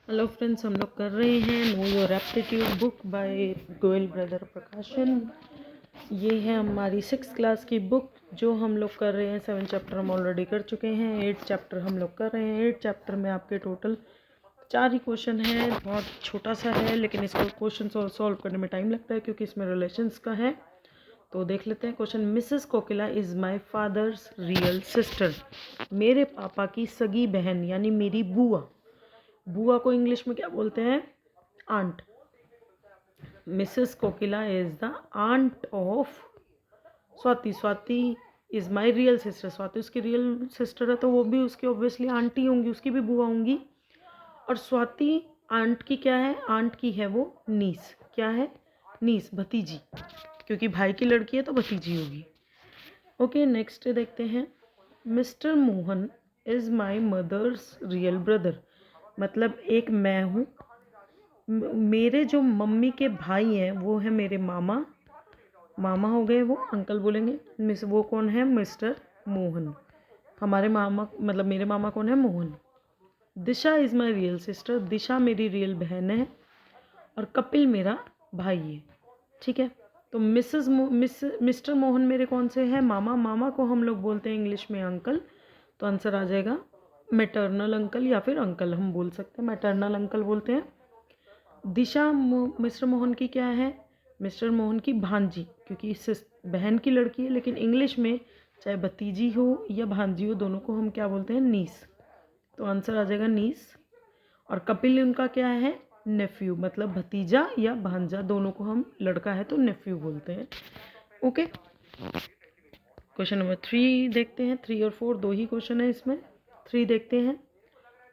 Hello friends, हम लोग कर रहे हैं know your aptitude book by Goyal brother प्रकाशन। ये है हमारी 6th क्लास की बुक जो हम लोग कर रहे हैं। 7 चैप्टर हम ऑलरेडी कर चुके हैं, 8 चैप्टर हम लोग कर रहे हैं। 8 चैप्टर में आपके टोटल 4 ही क्वेश्चन है। बहुत छोटा सा है लेकिन इसको क्वेश्चन सॉल्व करने में टाइम लगता है क्योंकि इसमें रिलेशंस का है। तो देख लेते हैं question. Mrs Kokila is my father's real sister. मेरे पापा की सगी बहन यानी मेरी बुआ। बुआ को इंग्लिश में क्या बोलते हैं? Aunt. Mrs Kokila is the aunt of Swati. Swati is my real sister. Swati उसकी रियल सिस्टर है तो वो भी उसकी ऑब्वियसली आंटी होंगी, उसकी भी बुआ होंगी। और स्वाति आंट की क्या है? आंट की है वो नीस। क्या है? नीस, भतीजी, क्योंकि भाई की लड़की है तो भतीजी होगी। ओके, नेक्स्ट देखते हैं। Mr Mohan is my mother's real brother. मतलब एक मैं हूँ, मेरे जो मम्मी के भाई हैं वो है मेरे मामा। मामा हो गए वो, अंकल बोलेंगे। मिस वो कौन है? मिस्टर मोहन। हमारे मामा मतलब मेरे मामा कौन है? मोहन। दिशा इज़ माई रियल सिस्टर। दिशा मेरी रियल बहन है। और कपिल मेरा भाई है। ठीक है, तो मिस्टर मोहन मेरे कौन से हैं? मामा। मामा को हम लोग बोलते हैं इंग्लिश में अंकल। तो आंसर आ जाएगा मैटरनल अंकल या फिर अंकल हम बोल सकते हैं, मैटरनल अंकल बोलते हैं। दिशा मिस्टर मोहन की क्या है? मिस्टर मोहन की भांजी, क्योंकि बहन की लड़की है लेकिन इंग्लिश में चाहे भतीजी हो या भांजी हो दोनों को हम क्या बोलते हैं? नीस। तो आंसर आ जाएगा नीस। और कपिल उनका क्या है? नेफ्यू, मतलब भतीजा या भांजा, दोनों को हम लड़का है तो नेफ्यू बोलते हैं। ओके, क्वेश्चन नंबर 3 देखते हैं। 3 और 4 दो ही क्वेश्चन है इसमें। 3 देखते हैं।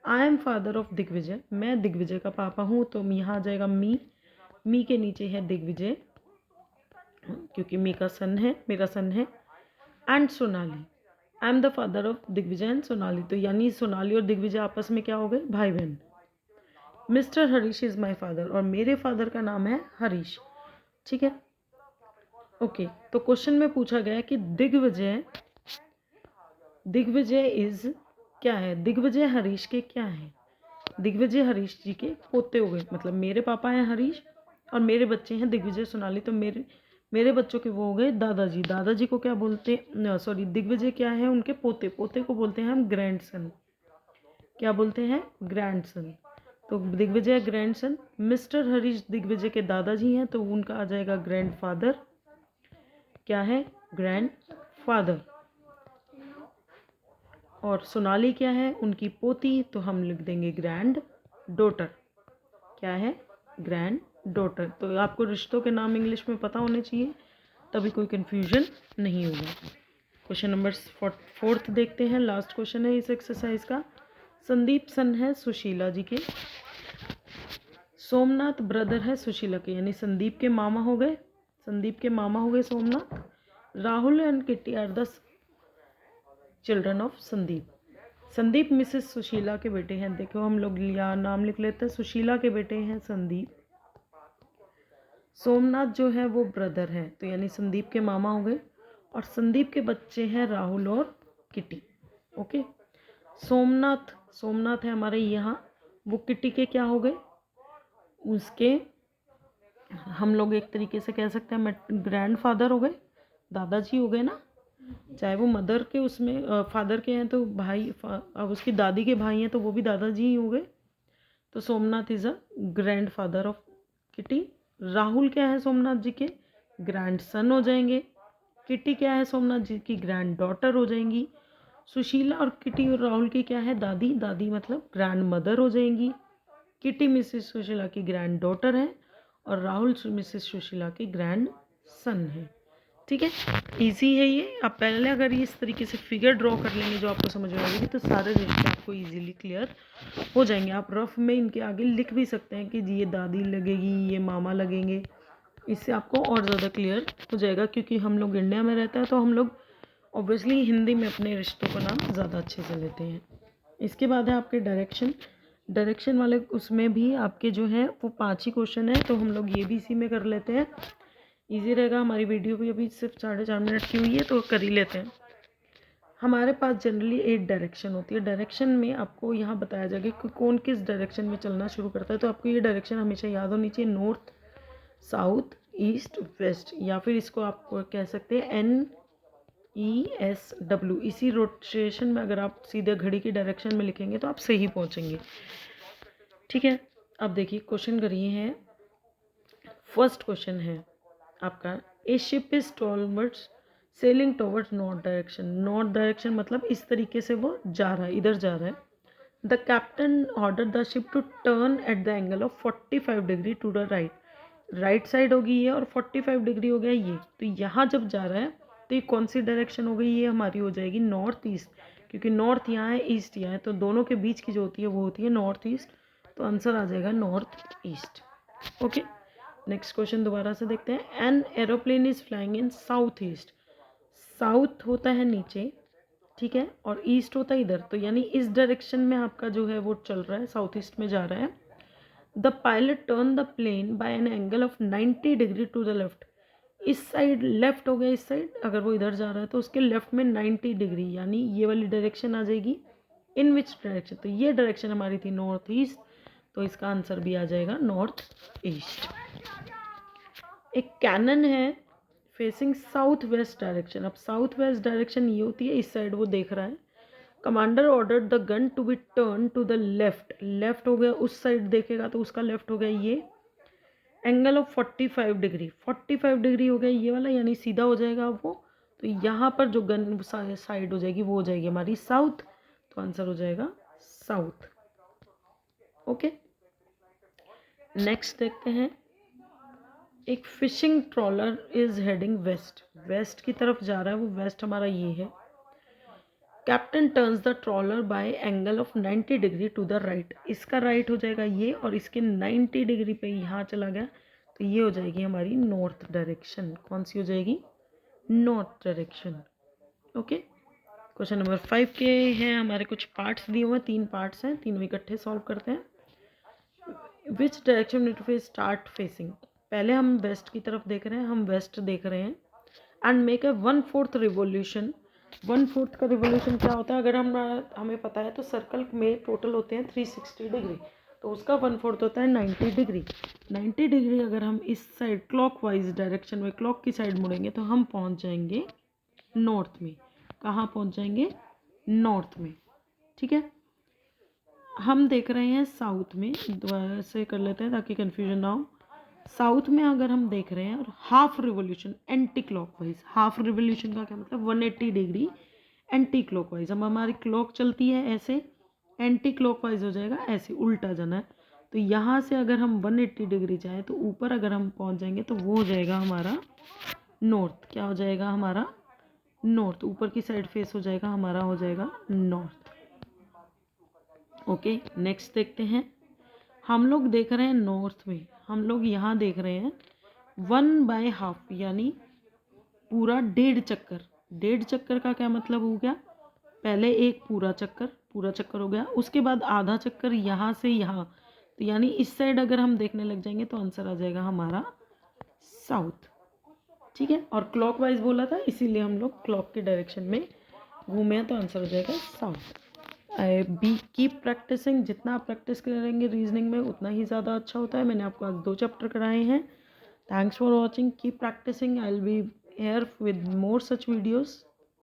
I am father of Digvijay. मैं दिग्विजय का पापा हूँ, तो यहाँ आ जाएगा मी। मी के नीचे है दिग्विजय क्योंकि मी का सन है, मेरा सन है। And Sonali. I am the father of Digvijay and Sonali. तो यानी सोनाली और दिग्विजय आपस में क्या हो गए? भाई बहन। Mister Harish is my father. और मेरे फादर का नाम है हरीश। ठीक है, ओके। तो क्वेश्चन में पूछा गया है कि दिग्विजय इज क्या है? दिग्विजय हरीश के क्या है? दिग्विजय हरीश जी के पोते हो गए। मतलब मेरे पापा हैं हरीश और मेरे बच्चे हैं दिग्विजय सोनाली। तो मेरे बच्चों के वो हो गए दादाजी। दादाजी को क्या बोलते हैं? सॉरी, दिग्विजय क्या है? उनके पोते। पोते को बोलते हैं हम ग्रैंडसन। क्या बोलते हैं? ग्रैंडसन। तो दिग्विजय ग्रैंडसन। मिस्टर हरीश दिग्विजय के दादाजी हैं तो उनका आ जाएगा ग्रैंडफादर। क्या है? ग्रैंडफादर। और सोनाली क्या है? उनकी पोती, तो हम लिख देंगे ग्रैंड डॉटर। क्या है? Grand daughter. तो आपको रिश्तों के नाम इंग्लिश में पता होने चाहिए, तभी कोई कन्फ्यूजन नहीं होगा। क्वेश्चन नंबर 4 देखते हैं, लास्ट क्वेश्चन है इस एक्सरसाइज का। संदीप सन है सुशीला जी के। सोमनाथ ब्रदर है सुशीला के, यानी संदीप के मामा हो गए। संदीप के मामा हो गए Somnath. Rahul and Kitty are the children of Sandeep. Sandeep Mrs Sushila के बेटे हैं। देखो हम लोग या नाम लिख लेते हैं। सुशीला के बेटे हैं संदीप। सोमनाथ जो है वो ब्रदर है, तो यानी संदीप के मामा हो गए। और संदीप के बच्चे हैं राहुल और किटी। ओके, सोमनाथ है हमारे यहाँ, वो किटी के क्या हो गए? उसके हम लोग एक तरीके से कह सकते हैं ग्रैंडफादर हो गए, दादाजी हो गए ना। चाहे वो मदर के उसमें फादर के हैं तो भाई, अब उसकी दादी के भाई हैं तो वो भी दादाजी ही हो गए। तो Somnath is a grand father of kitty. Rahul क्या है? सोमनाथ जी के ग्रैंड सन हो जाएंगे। किटी क्या है? सोमनाथ जी की ग्रैंड डॉटर हो जाएंगी। सुशीला और किटी और राहुल की क्या है? दादी। दादी मतलब ग्रैंड मदर हो जाएंगी। किटी मिसेस सुशीला की ग्रैंड डॉटर है और राहुल मिसेस सुशीला की ग्रैंड सन है। ठीक है, इजी है ये। आप पहले अगर ये इस तरीके से फिगर ड्रॉ कर लेंगे जो आपको समझ में आएगी तो सारे रिश्ते आपको इजीली क्लियर हो जाएंगे। आप रफ में इनके आगे लिख भी सकते हैं कि ये दादी लगेगी, ये मामा लगेंगे। इससे आपको और ज़्यादा क्लियर हो जाएगा, क्योंकि हम लोग इंडिया में रहते हैं तो हम लोग ऑब्वियसली हिंदी में अपने रिश्तों का नाम ज़्यादा अच्छे से लेते हैं। इसके बाद है आपके डायरेक्शन वाले, उसमें भी आपके जो है वो 5 ही क्वेश्चन है, तो हम लोग ये भी इसी में कर लेते हैं। इजी रहेगा। हमारी वीडियो भी अभी सिर्फ 4.5 मिनट की हुई है तो कर ही लेते हैं। हमारे पास जनरली 8 डायरेक्शन होती है। डायरेक्शन में आपको यहाँ बताया जाएगा कि कौन किस डायरेक्शन में चलना शुरू करता है। तो आपको ये डायरेक्शन हमेशा याद होनी चाहिए, नॉर्थ, साउथ, ईस्ट, वेस्ट, या फिर इसको आप कह सकते हैं NESW। इसी रोटेशन में अगर आप सीधे घड़ी की डायरेक्शन में लिखेंगे तो आप सही पहुँचेंगे। ठीक है, अब देखिए क्वेश्चन करिए हैं। फर्स्ट क्वेश्चन है आपका, ए ship is towards selling towards north direction. North direction मतलब इस तरीके से वो जा रहा है, इधर जा रहा है। The captain order the ship to turn at the angle of 45 degree to the right. Right side होगी ये और 45 डिग्री हो गया ये। तो यहाँ जब जा रहा है तो ये कौन सी डायरेक्शन हो गई, ये हमारी हो जाएगी नॉर्थ ईस्ट, क्योंकि नॉर्थ यहाँ है, ईस्ट यहाँ है, तो दोनों के बीच की जो होती है वो होती है नॉर्थ ईस्ट। तो आंसर आ जाएगा north east. Okay, next question दोबारा से देखते हैं। An aeroplane is flying in south east. South होता है नीचे, ठीक है, और ईस्ट होता है इधर, तो यानी इस डायरेक्शन में आपका जो है वो चल रहा है, साउथ ईस्ट में जा रहा है। The pilot turn the plane by an angle of 90 degree to the left. इस साइड लेफ्ट हो गया, इस साइड अगर वो इधर जा रहा है तो उसके लेफ्ट में 90 डिग्री, यानी ये वाली डायरेक्शन आ जाएगी। इन विच डायरेक्शन, तो ये डायरेक्शन हमारी थी नॉर्थ ईस्ट, तो इसका आंसर भी आ जाएगा नॉर्थ ईस्ट। एक कैनन है फेसिंग साउथ वेस्ट डायरेक्शन। अब साउथ वेस्ट डायरेक्शन ये होती है, इस साइड वो देख रहा है। Commander order the gun to be turn to the left. Left हो गया, उस साइड देखेगा तो उसका लेफ्ट हो गया ये। एंगल ऑफ 45 डिग्री, 45 डिग्री हो गया ये वाला, यानी सीधा हो जाएगा वो। तो यहाँ पर जो गन साइड हो जाएगी वो हो जाएगी हमारी साउथ, तो आंसर हो जाएगा साउथ। ओके, नेक्स्ट देखते हैं। एक fishing trawler is heading west. West की तरफ जा रहा है वो, वेस्ट हमारा ये है। Captain turns the trawler by angle of 90 degree to the right. इसका राइट हो जाएगा ये, और इसके 90 डिग्री पे यहाँ चला गया, तो ये हो जाएगी हमारी नॉर्थ डायरेक्शन। कौन सी हो जाएगी, north direction. Okay, question number 5 के हैं हमारे कुछ पार्ट्स दिए हुए हैं, 3 पार्ट्स हैं, तीनों इकट्ठे सॉल्व करते हैं। Which direction need to start facing. पहले हम वेस्ट की तरफ देख रहे हैं, हम वेस्ट देख रहे हैं। And make a 1/4 revolution. 1/4 का रिवोल्यूशन क्या होता है, अगर हमें पता है तो सर्कल में टोटल होते हैं 360 डिग्री, तो उसका 1/4 होता है 90 डिग्री। 90 डिग्री अगर हम इस साइड क्लॉकवाइज डायरेक्शन में, क्लॉक की साइड मुड़ेंगे तो हम पहुंच जाएंगे नॉर्थ में। कहाँ पहुंच जाएंगे, नॉर्थ में। ठीक है, हम देख रहे हैं साउथ में, दोबारा से कर लेते हैं ताकि कन्फ्यूजन ना हो। साउथ में अगर हम देख रहे हैं और half revolution anti clockwise, half revolution का क्या मतलब, 180 डिग्री एंटी क्लॉकवाइज। अब हमारी क्लॉक चलती है ऐसे, एंटी क्लॉकवाइज हो जाएगा ऐसे, उल्टा जाना है। तो यहाँ से अगर हम 180 डिग्री जाए तो ऊपर अगर हम पहुँच जाएंगे तो वो हो जाएगा हमारा नॉर्थ। क्या हो जाएगा हमारा, नॉर्थ। ऊपर की साइड फेस हो जाएगा हमारा, हो जाएगा नॉर्थ। ओके, नेक्स्ट देखते हैं। हम लोग देख रहे हैं नॉर्थ में, हम लोग यहाँ देख रहे हैं 1/2, यानी पूरा 1.5 चक्कर। 1.5 चक्कर का क्या मतलब हो गया, पहले एक पूरा चक्कर हो गया, उसके बाद आधा चक्कर यहाँ से यहाँ, तो यानी इस साइड अगर हम देखने लग जाएंगे तो आंसर आ जाएगा हमारा साउथ। ठीक है, और क्लॉकवाइज बोला था इसीलिए हम लोग क्लॉक के डायरेक्शन में घूमे हैं, तो आंसर हो जाएगा साउथ। Keep practising. जितना आप प्रैक्टिस करेंगे रीजनिंग में उतना ही ज़्यादा अच्छा होता है। मैंने आपको आज 2 चैप्टर कराए हैं। Thanks for watching, keep practising. I will be here with more such videos.